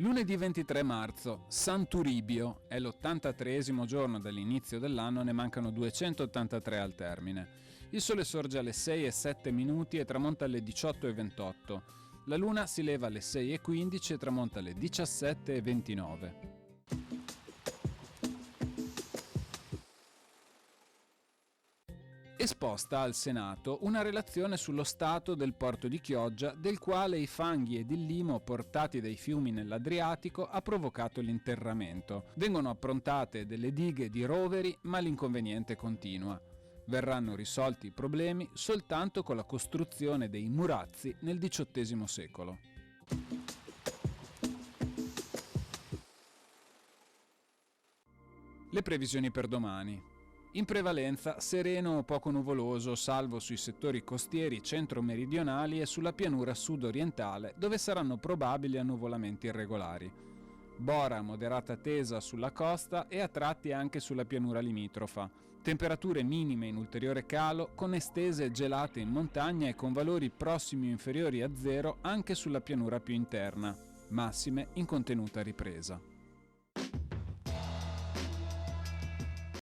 Lunedì 23 marzo, Sant'Uribio, è l'83esimo giorno dall'inizio dell'anno, ne mancano 283 al termine. Il sole sorge alle 6:07 e tramonta alle 18:28. La luna si leva alle 6:15 e tramonta alle 17:29. Esposta al Senato una relazione sullo stato del porto di Chioggia, del quale i fanghi ed il limo portati dai fiumi nell'Adriatico ha provocato l'interramento. Vengono approntate delle dighe di roveri, ma l'inconveniente continua. Verranno risolti i problemi soltanto con la costruzione dei murazzi nel XVIII secolo. Le previsioni per domani. In prevalenza sereno o poco nuvoloso, salvo sui settori costieri centro-meridionali e sulla pianura sud-orientale, dove saranno probabili annuvolamenti irregolari. Bora moderata tesa sulla costa e a tratti anche sulla pianura limitrofa. Temperature minime in ulteriore calo, con estese gelate in montagna e con valori prossimi o inferiori a zero anche sulla pianura più interna. Massime in contenuta ripresa.